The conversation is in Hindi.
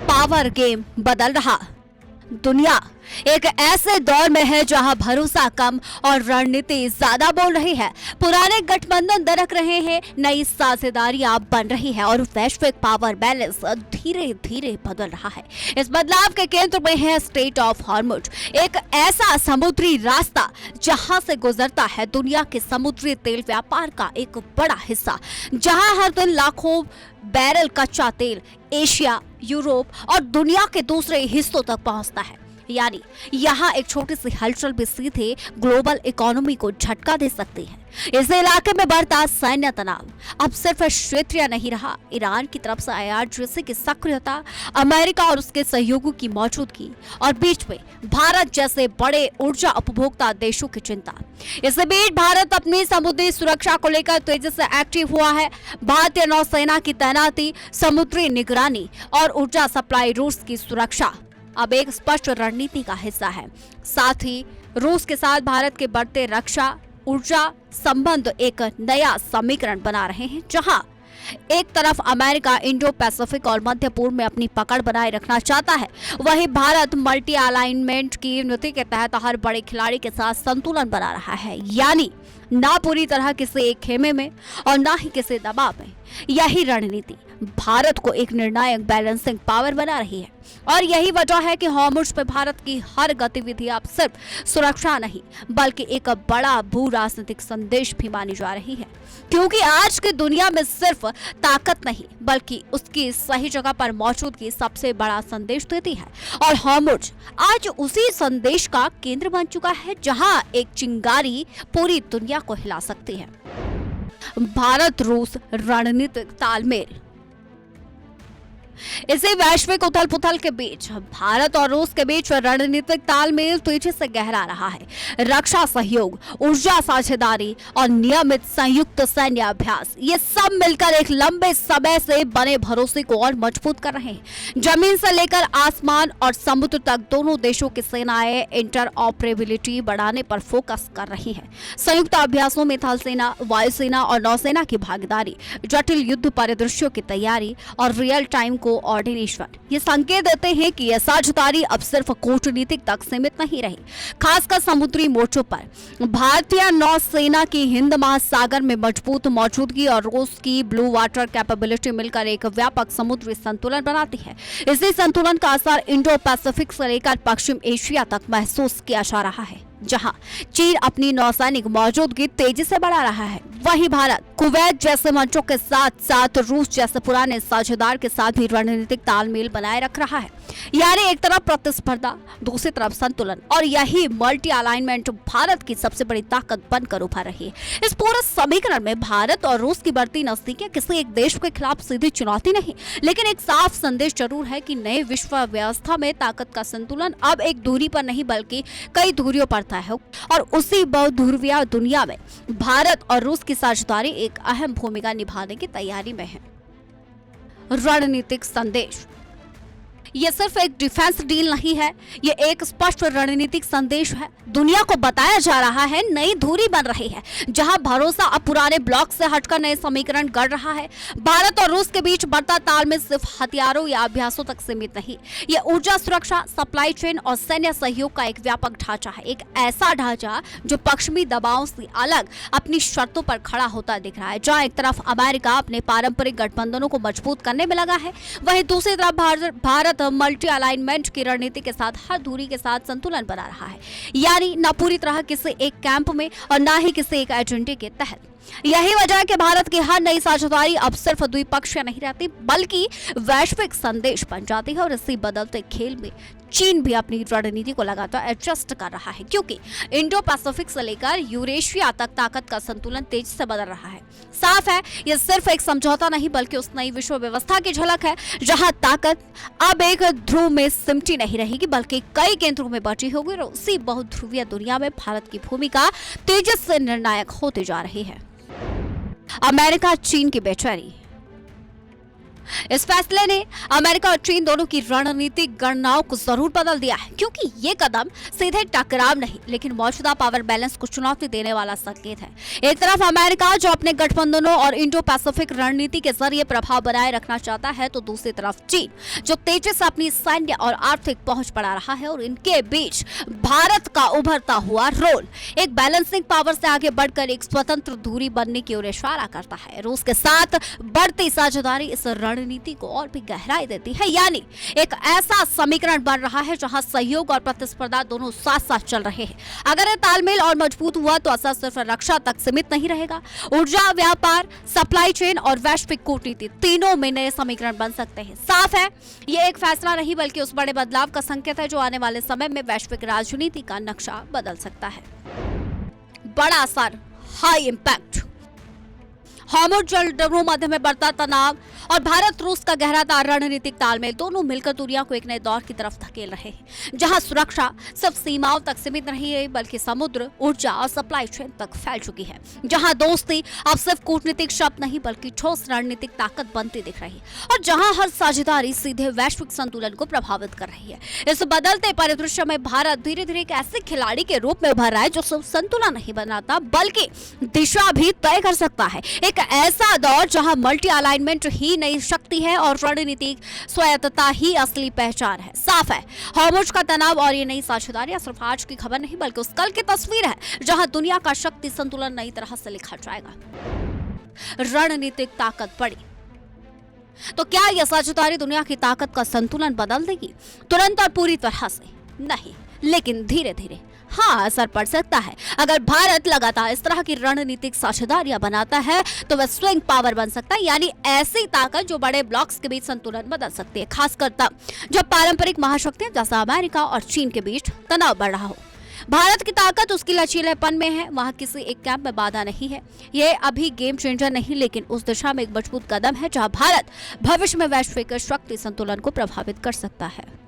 पावर गेम बदल रहा। दुनिया एक ऐसे दौर में है जहां भरोसा कम और रणनीति ज्यादा बोल रही है। पुराने गठबंधन दरक रहे हैं, नई साझेदारियां बन रही है और वैश्विक पावर बैलेंस धीरे धीरे बदल रहा है। इस बदलाव के केंद्र में है स्ट्रेट ऑफ हॉर्मुज, एक ऐसा समुद्री रास्ता जहां से गुजरता है दुनिया के समुद्री तेल व्यापार का एक बड़ा हिस्सा, जहां हर दिन लाखों बैरल कच्चा तेल एशिया, यूरोप और दुनिया के दूसरे हिस्सों तक पहुंचता है। यानी यहाँ एक छोटी सी हलचल भी सीधे ग्लोबल इकोनॉमी को झटका दे सकती है। इस इलाके में बढ़ता सैन्य तनाव अब सिर्फ क्षेत्रीय नहीं रहा। ईरान की तरफ से IRGC की सक्रियता, अमेरिका और उसके सहयोगों की मौजूदगी और बीच में भारत जैसे बड़े ऊर्जा उपभोक्ता देशों की चिंता। इस बीच भारत अपनी समुद्री सुरक्षा को लेकर तेजी से एक्टिव हुआ है। भारतीय नौसेना की तैनाती, समुद्री निगरानी और ऊर्जा सप्लाई रूट्स की सुरक्षा अब एक स्पष्ट रणनीति का हिस्सा है। साथ ही रूस के साथ भारत के बढ़ते रक्षा ऊर्जा संबंध एक नया समीकरण बना रहे हैं, जहां एक तरफ अमेरिका इंडो पैसिफिक और मध्य पूर्व में अपनी पकड़ बनाए रखना चाहता है, वहीं भारत मल्टी अलाइनमेंट की नीति के तहत हर बड़े खिलाड़ी के साथ संतुलन बना रहा है। यानी ना पूरी तरह किसी एक खेमे में और ना ही किसी दबाव में। यही रणनीति भारत को एक निर्णायक बैलेंसिंग पावर बना रही है और यही वजह है कि हॉर्मुज पे भारत की हर गतिविधि अब सिर्फ सुरक्षा नहीं बल्कि एक बड़ा भू राजनीतिक संदेश भी मानी जा रही है, क्योंकि आज की दुनिया में सिर्फ ताकत नहीं बल्कि उसकी सही जगह पर मौजूदगी सबसे बड़ा संदेश देती है। और हॉर्मुज आज उसी संदेश का केंद्र बन चुका है, जहां एक चिंगारी पूरी दुनिया को हिला सकती है। भारत रूस रणनीतिक तालमेल। इसी वैश्विक उथल पुथल के बीच भारत और रूस के बीच रणनीतिक तालमेल तेजी से गहरा रहा है। रक्षा सहयोग, ऊर्जा साझेदारी और नियमित संयुक्त सैन्य अभ्यास, ये सब मिलकर एक लंबे समय से बने भरोसे को और मजबूत कर रहे हैं। जमीन से लेकर आसमान और समुद्र तक दोनों देशों की सेनाएं इंटरऑपरेबिलिटी बढ़ाने पर फोकस कर रही हैं। संयुक्त अभ्यासों में थल सेना, वायुसेना और नौसेना की भागीदारी, जटिल युद्ध परिदृश्यों की तैयारी और रियल टाइम कोऑर्डिनेशन, ये संकेत देते हैं कि यह साझेदारी अब सिर्फ कूटनीतिक तक सीमित नहीं रही। खासकर समुद्री मोर्चों पर भारतीय नौसेना की हिंद महासागर में मजबूत मौजूदगी और रूस की ब्लू वाटर कैपेबिलिटी मिलकर एक व्यापक समुद्री संतुलन बनाती है। इसी संतुलन का असर इंडो पैसिफिक से लेकर पश्चिम एशिया तक महसूस किया जा रहा है, जहां चीन अपनी नौसैनिक मौजूदगी तेजी से बढ़ा रहा है। वहीं भारत कुवैत जैसे मंचों के साथ साथ रूस जैसे पुराने साझेदार के साथ भी रणनीतिक तालमेल बनाए रख रहा है। यानी एक तरफ प्रतिस्पर्धा, दूसरी तरफ संतुलन, और यही मल्टी अलाइनमेंट भारत की सबसे बड़ी ताकत बनकर उभर रही है। इस पूरे समीकरण में भारत और रूस की बढ़ती नजदीकी किसी एक देश के खिलाफ सीधी चुनौती नहीं, लेकिन एक साफ संदेश जरूर है कि नए विश्व व्यवस्था में ताकत का संतुलन अब एक दूरी पर नहीं बल्कि कई दूरियों पर है। और उसी बहुध्रुवीय दुनिया में भारत और रूस की साझेदारी एक अहम भूमिका निभाने की तैयारी में है। रणनीतिक संदेश। ये सिर्फ एक डिफेंस डील नहीं है, ये एक स्पष्ट रणनीतिक संदेश है। दुनिया को बताया जा रहा है नई दूरी बन रही है, जहां भरोसा अब पुराने ब्लॉक से हटकर नए समीकरण गढ़ रहा है। भारत और रूस के बीच बढ़ता तालमेल सिर्फ हथियारों या अभ्यासों तक सीमित नहीं, ये ऊर्जा सुरक्षा, सप्लाई चेन और सैन्य सहयोग का एक व्यापक ढांचा है। एक ऐसा ढांचा जो पश्चिमी दबावों से अलग अपनी शर्तों पर खड़ा होता दिख रहा है। जहां एक तरफ अमेरिका अपने पारंपरिक गठबंधनों को मजबूत करने में लगा है, वहीं दूसरी तरफ भारत मल्टी अलाइनमेंट की रणनीति के साथ हर दूरी के साथ संतुलन बना रहा है। यानी न पूरी तरह किसी एक कैंप में और न ही किसी एक एजेंडे के तहत। यही वजह है कि भारत की हर नई साझेदारी अब सिर्फ द्विपक्षीय नहीं रहती बल्कि वैश्विक संदेश बन जाती है। और इसी बदलते खेल में चीन भी अपनी रणनीति को लगातार एडजस्ट कर रहा है, क्योंकि इंडो पैसिफिक से लेकर यूरेशिया तक ताकत का संतुलन तेजी से बदल रहा है। साफ है, यह सिर्फ एक समझौता नहीं बल्कि उस नई विश्व व्यवस्था की झलक है, जहां ताकत अब एक ध्रुव में सिमटी नहीं रहेगी बल्कि कई केंद्रों में बची होगी। और उसी बहुध्रुवीय दुनिया में भारत की भूमिका तेजी से निर्णायक होती जा रही है। अमेरिका चीन की बेचैनी। इस फैसले ने अमेरिका और चीन दोनों की रणनीतिक गणनाओं को जरूर बदल दिया है, क्योंकि ये कदम सीधे टकराव नहीं लेकिन मौजूदा पावर बैलेंस को चुनौती देने वाला संकेत है। एक तरफ अमेरिका जो अपने गठबंधनों और इंडो पैसिफिक रणनीति के जरिए प्रभाव बनाए रखना चाहता है, तो दूसरी तरफ चीन जो तेजी से अपनी सैन्य और आर्थिक पहुंच बढ़ा रहा है, और इनके बीच भारत का उभरता हुआ रोल एक बैलेंसिंग पावर से आगे बढ़कर एक स्वतंत्र दूरी बनने की ओर इशारा करता है। रूस के साथ बढ़ती साझेदारी इस रणनीति को और भी गहराई देती है, यानी एक ऐसा समीकरण बन रहा है जहां सहयोग और प्रतिस्पर्धा दोनों साथ साथ चल रहे हैं। अगर ये तालमेल और मजबूत हुआ तो असर सिर्फ रक्षा तक सीमित नहीं रहेगा। ऊर्जा, व्यापार, सप्लाई चेन और वैश्विक कूटनीति तीनों में नए समीकरण बन सकते हैं। साफ है, ये एक फैसला नहीं बल्कि उस बड़े बदलाव का संकेत है जो आने वाले समय में वैश्विक राजनीति का नक्शा बदल सकता है। बड़ा असर, हाई इंपैक्ट। हार्मुज़ जलडोरों मध्य में बढ़ता तनाव और भारत रूस का गहराता रणनीतिक तालमेल दोनों मिलकर दुनिया को एक नए दौर की तरफ धकेल रहे हैं, जहां सुरक्षा सिर्फ सीमाओं तक सीमित नहीं है बल्कि समुद्र, ऊर्जा और सप्लाई चेन तक फैल चुकी है, जहां दोस्ती अब सिर्फ कूटनीतिक शब्द नहीं बल्कि ठोस रणनीतिक ताकत बनती दिख रही है, और जहां हर साझेदारी सीधे वैश्विक संतुलन को प्रभावित कर रही है। इस बदलते परिदृश्य में भारत धीरे धीरे एक ऐसे खिलाड़ी के रूप में उभर रहा है जो सिर्फ संतुलन नहीं बनाता बल्कि दिशा भी तय कर सकता है। एक ऐसा दौर जहां मल्टी अलाइनमेंट ही नई शक्ति है और रणनीतिक स्वायत्तता ही असली पहचान है। साफ है, हार्मुज़ का तनाव और ये नई साझेदारियां सिर्फ आज की खबर नहीं बल्कि उस कल की तस्वीर है जहां दुनिया का शक्ति संतुलन नई तरह से लिखा जाएगा। रणनीतिक ताकत बढ़ी तो क्या यह साझेदारी दुनिया की ताकत का संतुलन बदल देगी? तुरंत और पूरी तरह से नहीं, लेकिन धीरे धीरे हाँ असर पड़ सकता है। अगर भारत लगातार इस तरह की रणनीतिक साझेदारियां बनाता है तो वह स्विंग पावर बन सकता है, यानी ऐसी ताकत जो बड़े ब्लॉक्स के बीच संतुलन बदल सकती है, खासकर तब जब पारंपरिक महाशक्तियां जैसे अमेरिका और चीन के बीच तनाव बढ़ रहा हो। भारत की ताकत उसकी लचीलेपन में है, वहां किसी एक कैंप में बाधा नहीं है। ये अभी गेम चेंजर नहीं लेकिन उस दिशा में एक मजबूत कदम है जहां भारत भविष्य में वैश्विक शक्ति संतुलन को प्रभावित कर सकता है।